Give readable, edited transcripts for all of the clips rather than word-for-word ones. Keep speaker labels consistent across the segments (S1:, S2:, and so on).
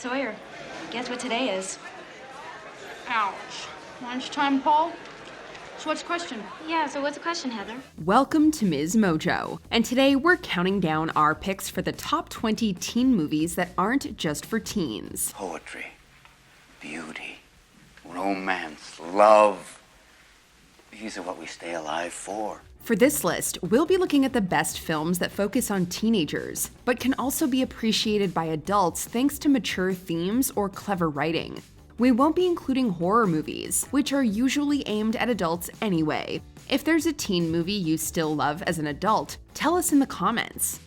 S1: Sawyer, guess what today is?
S2: Ouch. Lunchtime, Paul? So what's the question?
S1: Yeah, so what's the question, Heather?
S3: Welcome to MsMojo, and today we're counting down our picks for the top 20 teen movies that aren't just for teens.
S4: Poetry, beauty, romance, love. These are what we stay alive for.
S3: For this list, we'll be looking at the best films that focus on teenagers, but can also be appreciated by adults thanks to mature themes or clever writing. We won't be including horror movies, which are usually aimed at adults anyway. If there's a teen movie you still love as an adult, tell us in the comments.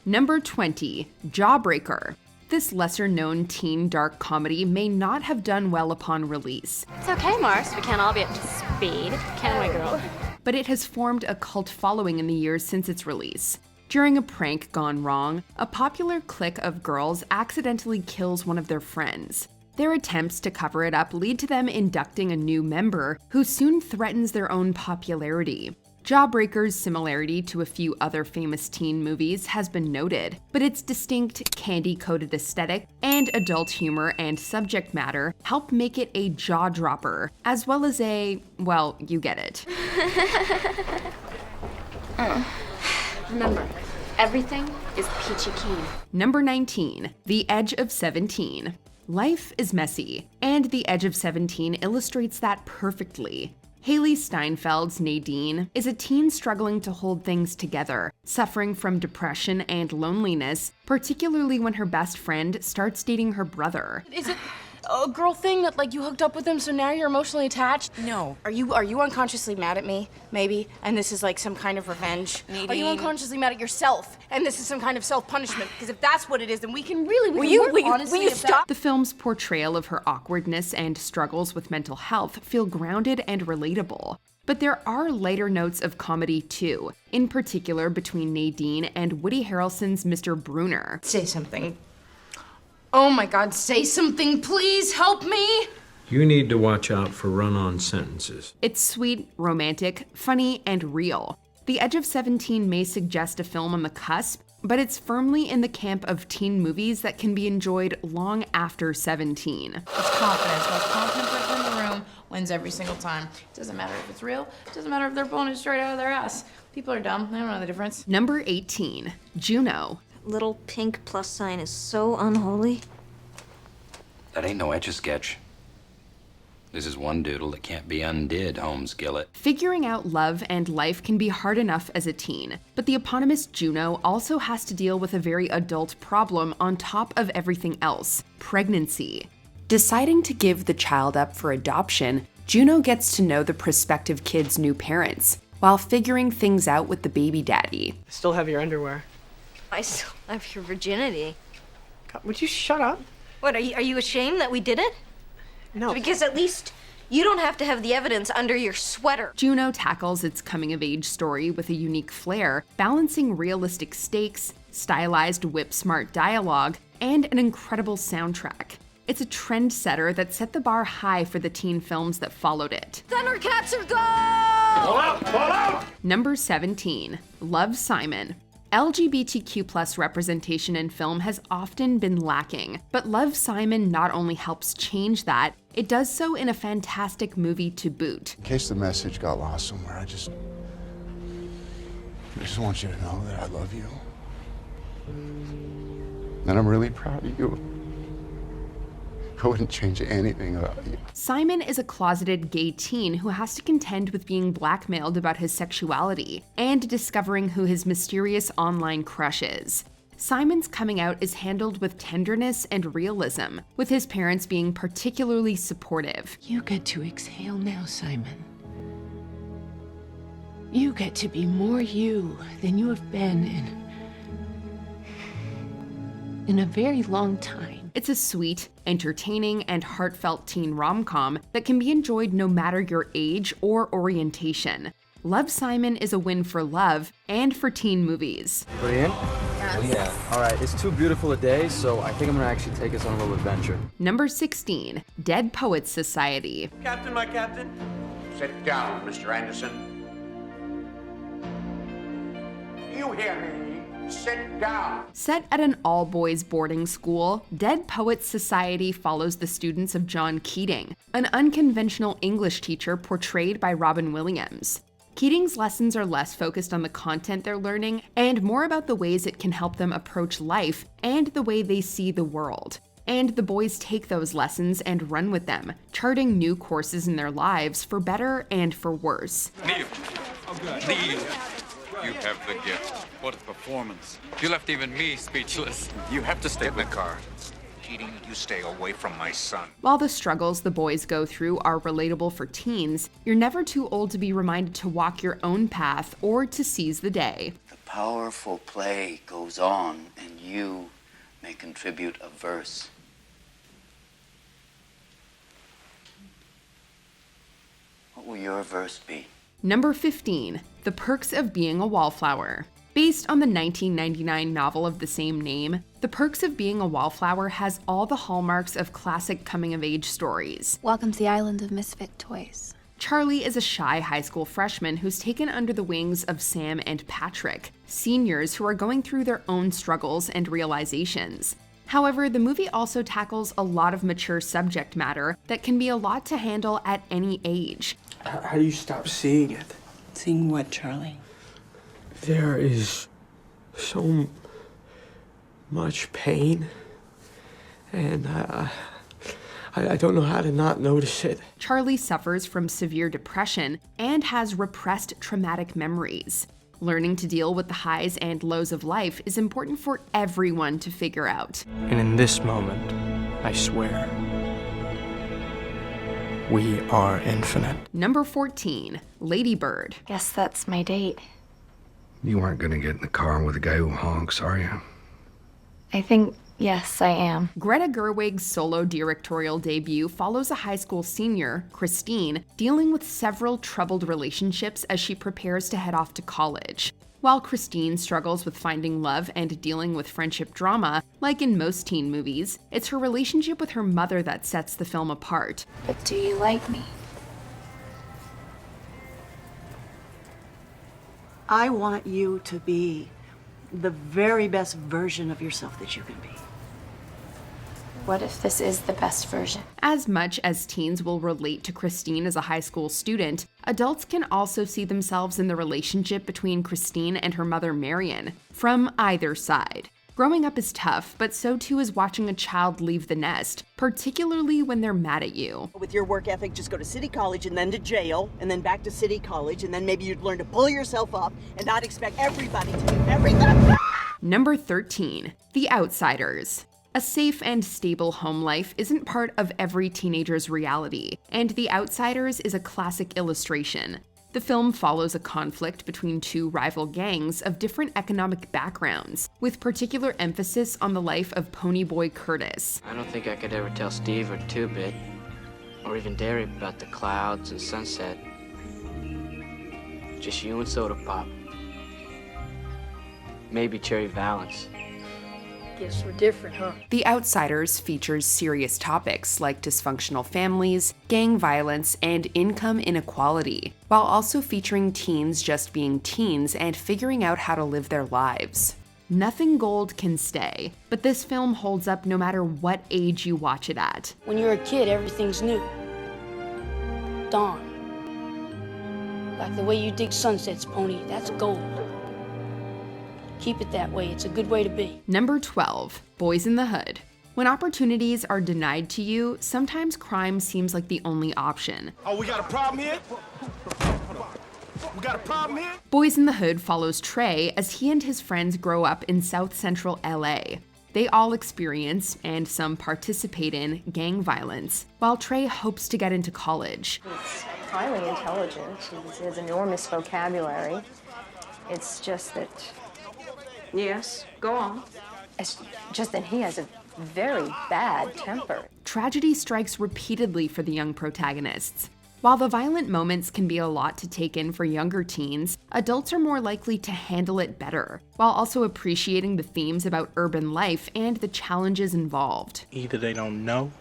S3: Number 20, Jawbreaker. This lesser-known teen dark comedy may not have done well upon release.
S1: It's okay, Mars. We can't all be up to speed, can we, girl?
S3: But it has formed a cult following in the years since its release. During a prank gone wrong, a popular clique of girls accidentally kills one of their friends. Their attempts to cover it up lead to them inducting a new member who soon threatens their own popularity. Jawbreaker's similarity to a few other famous teen movies has been noted, but its distinct candy-coated aesthetic and adult humor and subject matter help make it a jaw-dropper, as well as a, well, you get it.
S1: Remember, everything is peachy keen.
S3: Number 19, The Edge of 17. Life is messy, and The Edge of 17 illustrates that perfectly. Haley Steinfeld's Nadine is a teen struggling to hold things together, suffering from depression and loneliness, particularly when her best friend starts dating her brother.
S2: Is it a girl thing that, like, you hooked up with him, so now you're emotionally attached?
S5: No. Are you unconsciously mad at me, maybe? And this is like some kind of revenge?
S2: Nadine. Are you unconsciously mad at yourself? And this is some kind of self-punishment? Because if that's what it is, then we can
S5: Will you stop?
S3: The film's portrayal of her awkwardness and struggles with mental health feel grounded and relatable. But there are lighter notes of comedy too, in particular between Nadine and Woody Harrelson's Mr. Bruner.
S5: Say something.
S2: Oh my God, say something, please, help me!
S6: You need to watch out for run-on sentences.
S3: It's sweet, romantic, funny, and real. The Edge of 17 may suggest a film on the cusp, but it's firmly in the camp of teen movies that can be enjoyed long after 17.
S5: It's confidence. Most confident person in the room wins every single time. It doesn't matter if it's real. It doesn't matter if they're pulling it straight out of their ass. People are dumb. They don't know the difference.
S3: Number 18, Juno.
S7: Little pink plus sign is so unholy.
S8: That ain't no Etch-a-Sketch. This is one doodle that can't be undid, Holmes Gillett.
S3: Figuring out love and life can be hard enough as a teen, but the eponymous Juno also has to deal with a very adult problem on top of everything else: pregnancy. Deciding to give the child up for adoption, Juno gets to know the prospective kid's new parents, while figuring things out with the baby daddy.
S9: I still have your underwear.
S7: I still have your virginity.
S9: God, would you shut up?
S7: What, are you ashamed that we did it?
S9: No.
S7: Because at least you don't have to have the evidence under your sweater.
S3: Juno tackles its coming-of-age story with a unique flair, balancing realistic stakes, stylized whip-smart dialogue, and an incredible soundtrack. It's a trendsetter that set the bar high for the teen films that followed it.
S7: Thundercats are go!
S4: Pull out!
S3: Number 17, Love, Simon. LGBTQ+ representation in film has often been lacking, but Love, Simon not only helps change that, it does so in a fantastic movie to boot.
S10: In case the message got lost somewhere, I just want you to know that I love you. And I'm really proud of you. I wouldn't change anything about you.
S3: Simon is a closeted gay teen who has to contend with being blackmailed about his sexuality and discovering who his mysterious online crush is. Simon's coming out is handled with tenderness and realism, with his parents being particularly supportive.
S11: You get to exhale now, Simon. You get to be more you than you have been in a very long time.
S3: It's a sweet, entertaining, and heartfelt teen rom-com that can be enjoyed no matter your age or orientation. Love, Simon is a win for love and for teen movies.
S12: Ready in? Yeah. All right, it's too beautiful a day, so I think I'm gonna actually take us on a little adventure.
S3: Number 16, Dead Poets Society.
S9: Captain, my captain.
S4: Sit down, Mr. Anderson. You hear me?
S10: Sit down.
S3: Set at an all-boys boarding school, Dead Poets Society follows the students of John Keating, an unconventional English teacher portrayed by Robin Williams. Keating's lessons are less focused on the content they're learning and more about the ways it can help them approach life and the way they see the world. And the boys take those lessons and run with them, charting new courses in their lives for better and for worse.
S13: Neil. Neil. You have the gift. What a performance. You left even me speechless. You have to stay in the car. Keating, you stay away from my son.
S3: While the struggles the boys go through are relatable for teens, you're never too old to be reminded to walk your own path or to seize the day.
S4: The powerful play goes on, and you may contribute a verse. What will your verse be?
S3: Number 15, The Perks of Being a Wallflower. Based on the 1999 novel of the same name, The Perks of Being a Wallflower has all the hallmarks of classic coming-of-age stories.
S14: Welcome to the island of misfit toys.
S3: Charlie is a shy high school freshman who's taken under the wings of Sam and Patrick, seniors who are going through their own struggles and realizations. However, the movie also tackles a lot of mature subject matter that can be a lot to handle at any age.
S9: How do you stop seeing it?
S15: Seeing what, Charlie?
S9: There is so much pain, and I don't know how to not notice it.
S3: Charlie suffers from severe depression and has repressed traumatic memories. Learning to deal with the highs and lows of life is important for everyone to figure out.
S9: And in this moment, I swear, we are infinite.
S3: Number 14, Lady Bird.
S14: Guess that's my date.
S16: You aren't gonna get in the car with a guy who honks, are you?
S14: I think, yes, I am.
S3: Greta Gerwig's solo directorial debut follows a high school senior, Christine, dealing with several troubled relationships as she prepares to head off to college. While Christine struggles with finding love and dealing with friendship drama, like in most teen movies, it's her relationship with her mother that sets the film apart.
S14: But do you like me?
S15: I want you to be the very best version of yourself that you can be.
S14: What if this is the best version?
S3: As much as teens will relate to Christine as a high school student, adults can also see themselves in the relationship between Christine and her mother Marion, from either side. Growing up is tough, but so too is watching a child leave the nest, particularly when they're mad at you.
S15: With your work ethic, just go to city college and then to jail, and then back to city college, and then maybe you'd learn to pull yourself up and not expect everybody to do everything.
S3: Number 13, The Outsiders. A safe and stable home life isn't part of every teenager's reality, and The Outsiders is a classic illustration. The film follows a conflict between two rival gangs of different economic backgrounds, with particular emphasis on the life of Ponyboy Curtis.
S17: I don't think I could ever tell Steve or Two-Bit, or even Derry about the clouds and sunset. Just you and Soda Pop. Maybe Cherry Valance.
S2: Guess we're different, huh?
S3: The Outsiders features serious topics like dysfunctional families, gang violence, and income inequality, while also featuring teens just being teens and figuring out how to live their lives. Nothing gold can stay, but this film holds up no matter what age you watch it at.
S18: When you're a kid, everything's new. Dawn. Like the way you dig sunsets, Pony, that's gold. Keep it that way. It's a good way to be.
S3: Number 12, Boys in the Hood. When opportunities are denied to you, sometimes crime seems like the only option.
S19: Oh, we got a problem here? We got a problem here?
S3: Boys in the Hood follows Trey as he and his friends grow up in South Central LA. They all experience, and some participate in, gang violence, while Trey hopes to get into college.
S20: He's highly intelligent. He has enormous vocabulary. It's just that... Yes, go on. It's just that he has a very bad temper.
S3: Tragedy strikes repeatedly for the young protagonists. While the violent moments can be a lot to take in for younger teens, adults are more likely to handle it better, while also appreciating the themes about urban life and the challenges involved.
S9: Either they don't know,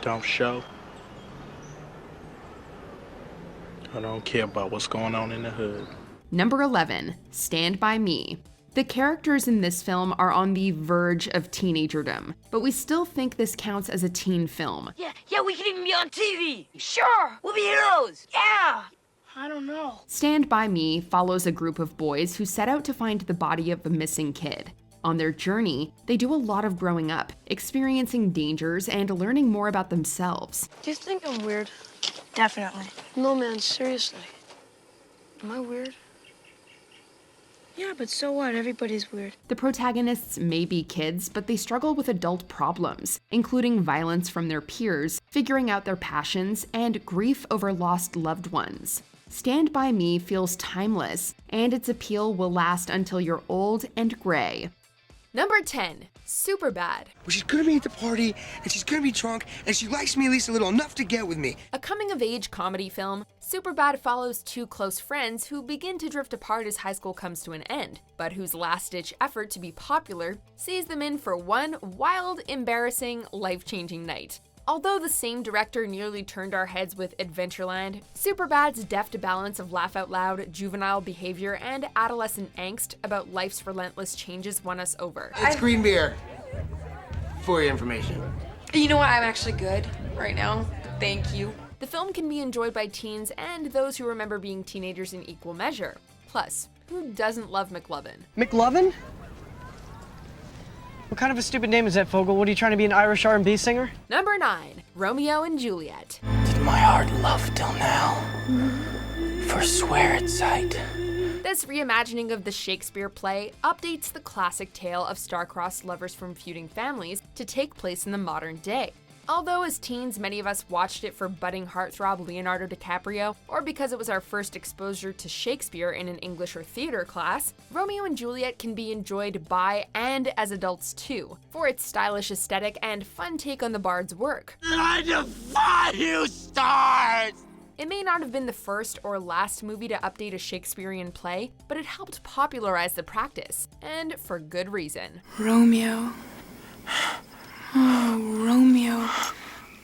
S9: don't show, or don't care about what's going on in the hood.
S3: Number 11, Stand By Me. The characters in this film are on the verge of teenagerdom, but we still think this counts as a teen film.
S18: Yeah, we can even be on TV. Sure, we'll be heroes. Yeah. I don't know.
S3: Stand By Me follows a group of boys who set out to find the body of a missing kid. On their journey, they do a lot of growing up, experiencing dangers and learning more about themselves.
S18: Do you think I'm weird? Definitely. No, man, seriously. Am I weird? Yeah, but so what? Everybody's weird.
S3: The protagonists may be kids, but they struggle with adult problems, including violence from their peers, figuring out their passions, and grief over lost loved ones. Stand By Me feels timeless, and its appeal will last until you're old and gray.
S21: Number 10, Superbad.
S22: Well, she's gonna be at the party, and she's gonna be drunk, and she likes me at least a little, enough to get with me.
S21: A coming-of-age comedy film, Superbad follows two close friends who begin to drift apart as high school comes to an end, but whose last-ditch effort to be popular sees them in for one wild, embarrassing, life-changing night. Although the same director nearly turned our heads with Adventureland, Superbad's deft balance of laugh-out-loud, juvenile behavior, and adolescent angst about life's relentless changes won us over.
S22: It's green beer, for your information.
S23: You know what? I'm actually good right now. Thank you.
S21: The film can be enjoyed by teens and those who remember being teenagers in equal measure. Plus, who doesn't love McLovin?
S24: McLovin? What kind of a stupid name is that, Fogel? What, are you trying to be an Irish R&B singer?
S21: Number 9, Romeo and Juliet.
S22: Did my heart love till now? Forswear its sight.
S21: This reimagining of the Shakespeare play updates the classic tale of star-crossed lovers from feuding families to take place in the modern day. Although as teens many of us watched it for budding heartthrob Leonardo DiCaprio, or because it was our first exposure to Shakespeare in an English or theater class, Romeo and Juliet can be enjoyed by and as adults too, for its stylish aesthetic and fun take on the bard's work.
S22: I defy you, stars!
S21: It may not have been the first or last movie to update a Shakespearean play, but it helped popularize the practice, and for good reason.
S25: Romeo. Oh, Romeo,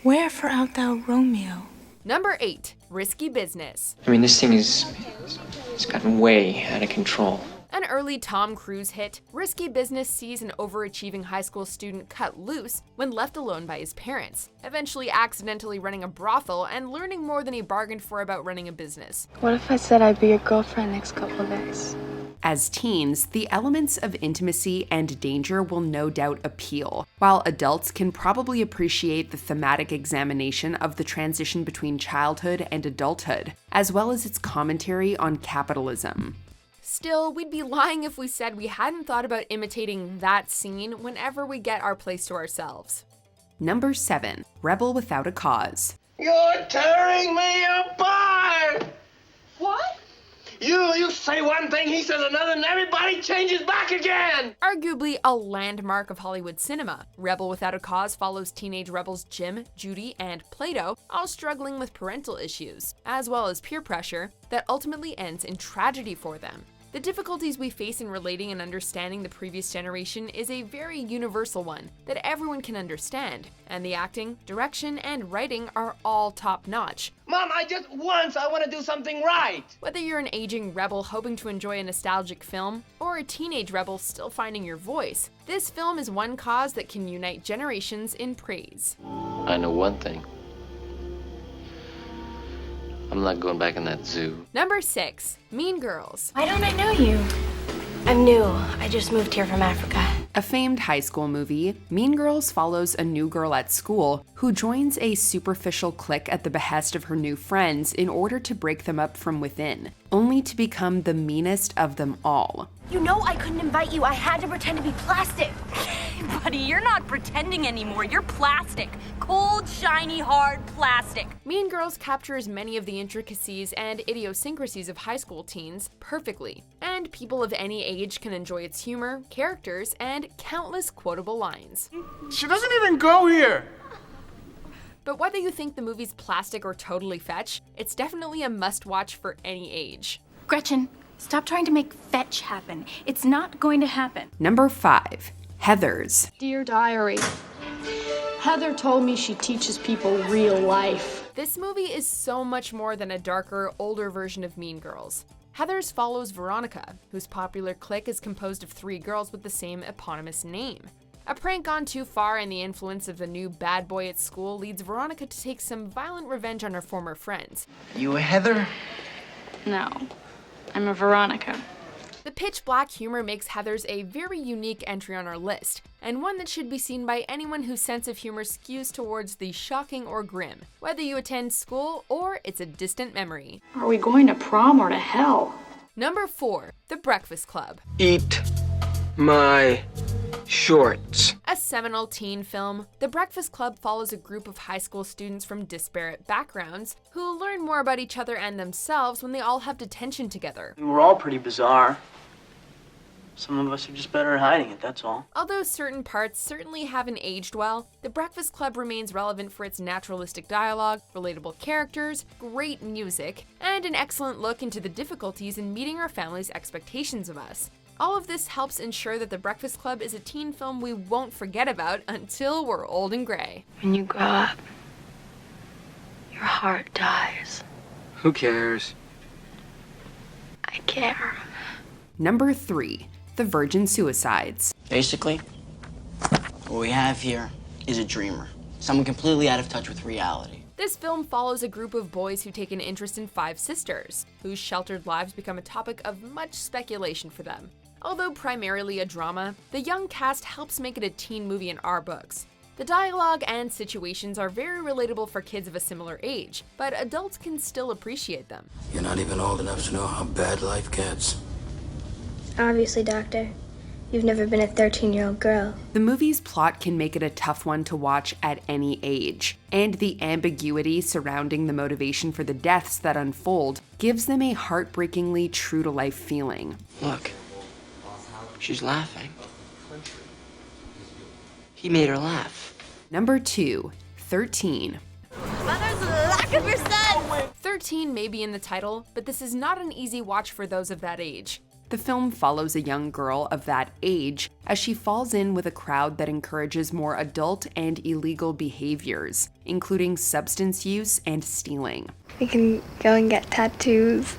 S25: wherefore art thou Romeo?
S21: Number 8, Risky Business.
S17: I mean, this thing it's gotten way out of control.
S21: An early Tom Cruise hit, Risky Business sees an overachieving high school student cut loose when left alone by his parents, eventually accidentally running a brothel and learning more than he bargained for about running a business.
S20: What if I said I'd be your girlfriend next couple of days?
S3: As teens, the elements of intimacy and danger will no doubt appeal, while adults can probably appreciate the thematic examination of the transition between childhood and adulthood, as well as its commentary on capitalism.
S21: Still, we'd be lying if we said we hadn't thought about imitating that scene whenever we get our place to ourselves.
S3: Number 7, Rebel Without a Cause.
S22: You're tearing me apart!
S23: What?
S22: You say one thing, he says another, and everybody changes back again!
S21: Arguably a landmark of Hollywood cinema, Rebel Without a Cause follows teenage rebels Jim, Judy, and Plato, all struggling with parental issues, as well as peer pressure, that ultimately ends in tragedy for them. The difficulties we face in relating and understanding the previous generation is a very universal one that everyone can understand, and the acting, direction, and writing are all top-notch.
S22: Mom, I want to do something right!
S21: Whether you're an aging rebel hoping to enjoy a nostalgic film, or a teenage rebel still finding your voice, this film is one cause that can unite generations in praise.
S17: I know one thing. I'm not going back in that zoo.
S21: Number 6, Mean Girls.
S18: Why don't I know you? I'm new. I just moved here from Africa.
S3: A famed high school movie, Mean Girls follows a new girl at school who joins a superficial clique at the behest of her new friends in order to break them up from within, only to become the meanest of them all.
S18: You know I couldn't invite you. I had to pretend to be plastic.
S26: Buddy, you're not pretending anymore. You're plastic. Cold, shiny, hard plastic.
S21: Mean Girls captures many of the intricacies and idiosyncrasies of high school teens perfectly, and people of any age can enjoy its humor, characters, and countless quotable lines.
S22: She doesn't even go here!
S21: But whether you think the movie's plastic or totally fetch, it's definitely a must-watch for any age.
S27: Gretchen, stop trying to make fetch happen. It's not going to happen.
S3: Number 5, Heathers.
S18: Dear Diary, Heather told me she teaches people real life.
S21: This movie is so much more than a darker, older version of Mean Girls. Heathers follows Veronica, whose popular clique is composed of 3 girls with the same eponymous name. A prank gone too far and the influence of the new bad boy at school leads Veronica to take some violent revenge on her former friends.
S17: You a Heather?
S14: No, I'm a Veronica.
S21: The pitch black humor makes Heathers a very unique entry on our list, and one that should be seen by anyone whose sense of humor skews towards the shocking or grim, whether you attend school or it's a distant memory.
S18: Are we going to prom or to hell?
S21: Number 4, The Breakfast Club.
S17: Eat my shorts.
S21: A seminal teen film, The Breakfast Club follows a group of high school students from disparate backgrounds who learn more about each other and themselves when they all have detention together.
S24: We're all pretty bizarre. Some of us are just better at hiding it, that's all.
S21: Although certain parts certainly haven't aged well, The Breakfast Club remains relevant for its naturalistic dialogue, relatable characters, great music, and an excellent look into the difficulties in meeting our family's expectations of us. All of this helps ensure that The Breakfast Club is a teen film we won't forget about until we're old and gray.
S14: When you grow up, your heart dies.
S17: Who cares?
S14: I care.
S3: Number 3, The Virgin Suicides.
S1: Basically, what we have here is a dreamer. Someone completely out of touch with reality.
S21: This film follows a group of boys who take an interest in 5 sisters, whose sheltered lives become a topic of much speculation for them. Although primarily a drama, the young cast helps make it a teen movie in our books. The dialogue and situations are very relatable for kids of a similar age, but adults can still appreciate them.
S16: You're not even old enough to know how bad life gets.
S27: Obviously, Doctor. You've never been a 13-year-old girl.
S3: The movie's plot can make it a tough one to watch at any age, and the ambiguity surrounding the motivation for the deaths that unfold gives them a heartbreakingly true-to-life feeling.
S17: Look, she's laughing. He made her laugh.
S3: Number 2, 13.
S26: Mother's luck of your son!
S21: 13 may be in the title, but this is not an easy watch for those of that age.
S3: The film follows a young girl of that age as she falls in with a crowd that encourages more adult and illegal behaviors, including substance use and stealing.
S27: We can go and get tattoos.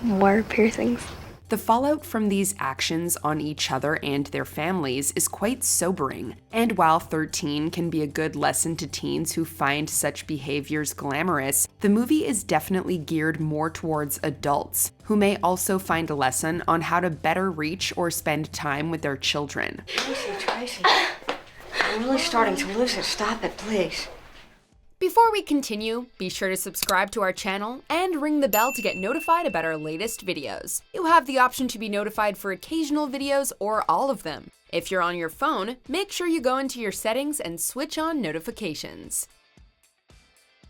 S27: More piercings.
S3: The fallout from these actions on each other and their families is quite sobering, and while 13 can be a good lesson to teens who find such behaviors glamorous, the movie is definitely geared more towards adults, who may also find a lesson on how to better reach or spend time with their children.
S18: Tracy, I'm really starting to lose it. Stop it, please.
S21: Before we continue, be sure to subscribe to our channel and ring the bell to get notified about our latest videos. You have the option to be notified for occasional videos or all of them. If you're on your phone, make sure you go into your settings and switch on notifications.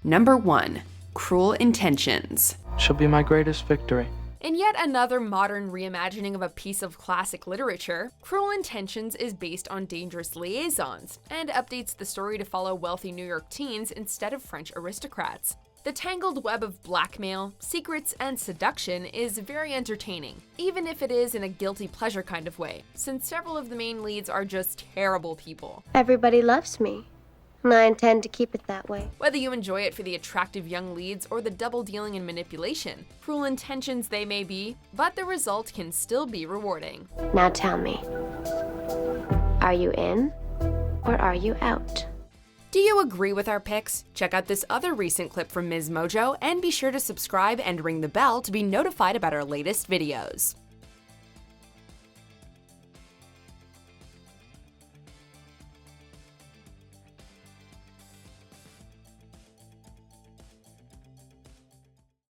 S3: Number 1, Cruel Intentions.
S9: She'll be my greatest victory.
S21: In yet another modern reimagining of a piece of classic literature, Cruel Intentions is based on Dangerous Liaisons and updates the story to follow wealthy New York teens instead of French aristocrats. The tangled web of blackmail, secrets, and seduction is very entertaining, even if it is in a guilty pleasure kind of way, since several of the main leads are just terrible people.
S27: Everybody loves me, and I intend to keep it that way.
S21: Whether you enjoy it for the attractive young leads or the double dealing and manipulation, cruel intentions they may be, but the result can still be rewarding.
S27: Now tell me, are you in or are you out?
S21: Do you agree with our picks? Check out this other recent clip from MsMojo and be sure to subscribe and ring the bell to be notified about our latest videos.